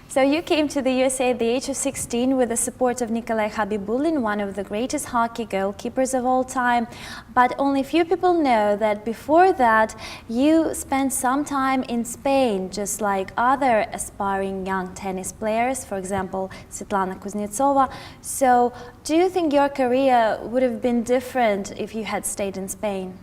So you came to the USA at the age of 16 with the support of Nikolai Khabibulin, one of the greatest hockey goalkeepers of all time. But only few people know that before that you spent some time in Spain, just like other aspiring young tennis players, for example, Svetlana Kuznetsova. So do you think your career would have been different if you had stayed in Spain?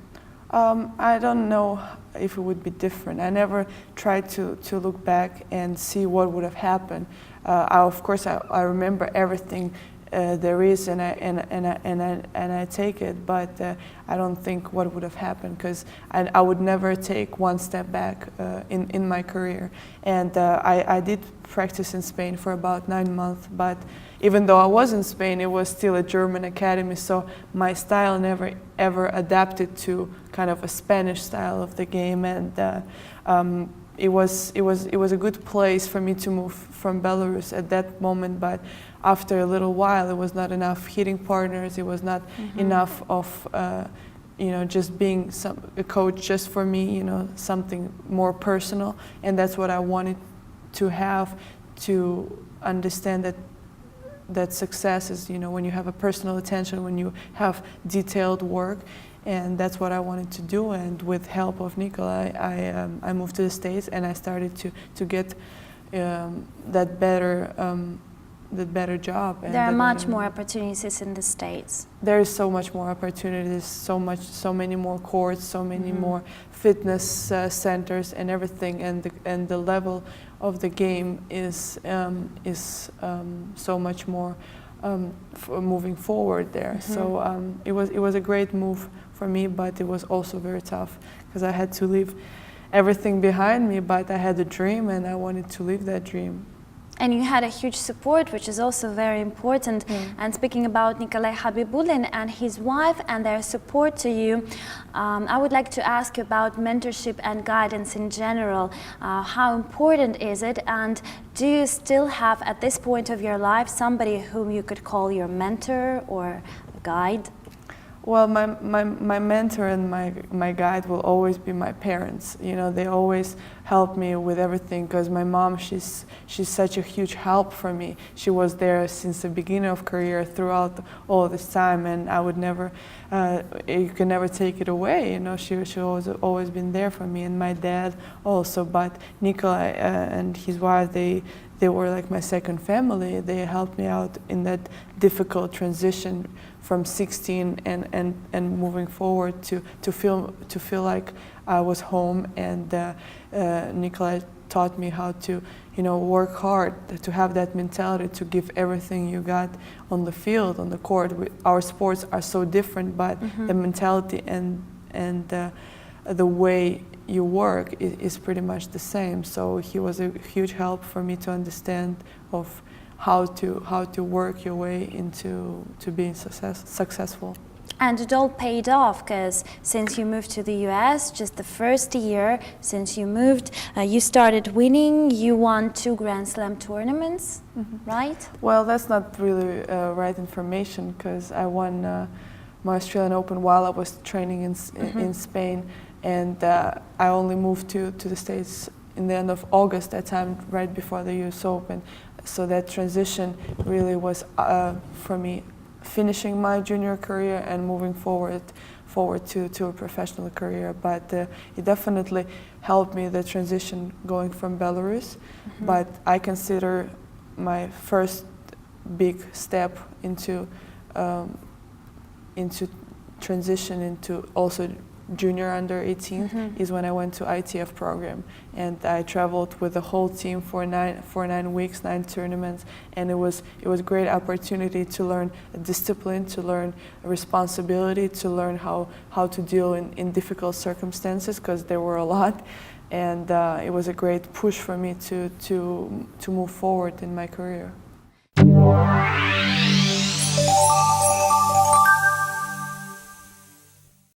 I don't know if it would be different. I never tried to look back and see what would have happened. Of course, I remember everything there is, and I take it. But I don't think what would have happened, because I would never take one step back in my career. And I did practice in Spain for about 9 months, but even though I was in Spain, it was still a German academy, so my style never ever adapted to kind of a Spanish style of the game, and it was a good place for me to move from Belarus at that moment. But after a little while, it was not enough hitting partners. It was not enough of just being a coach just for me. Something more personal, and that's what I wanted to have, to understand that success is, when you have a personal attention, when you have detailed work, and that's what I wanted to do. And with help of Nikolai, I moved to the States, and I started to get that better job. And there are much more opportunities in the States. There is so much more opportunities, so many more courts, so many more fitness centers and everything, and the level of the game is so much more moving forward there. So it was a great move for me, but it was also very tough, because I had to leave everything behind me, but I had a dream and I wanted to live that dream. And you had a huge support, which is also very important. And speaking about Nikolai Khabibulin and his wife and their support to you, I would like to ask you about mentorship and guidance in general. How important is it, and do you still have, at this point of your life, somebody whom you could call your mentor or guide? Well, my mentor and my guide will always be my parents. They always help me with everything, because my mom, she's such a huge help for me. She was there since the beginning of career, throughout all this time, and I would never, you can never take it away. She always been there for me, and my dad also. But Nikolai and his wife, they were like my second family. They helped me out in that difficult transition from 16 and moving forward to feel like I was home. And Nikolai taught me how to work hard, to have that mentality, to give everything you got on the field, on the court. Our sports are so different, but the mentality and the way you work is pretty much the same. So he was a huge help for me to understand of how to work your way into being successful. And it all paid off, because since you moved to the US, just the first year since you moved, you started winning. You won 2 Grand Slam tournaments, right? Well, that's not really right information, because I won my Australian Open while I was training in Spain, and I only moved to the States in the end of August, that time right before the US Open. So that transition really was for me, finishing my junior career and moving forward to a professional career. But it definitely helped me, the transition going from Belarus. But I consider my first big step into transition into also junior under 18 is when I went to ITF program, and I traveled with the whole team for 9 weeks, 9 tournaments, and it was a great opportunity to learn discipline, to learn responsibility, to learn how to deal in difficult circumstances, because there were a lot, and it was a great push for me to move forward in my career.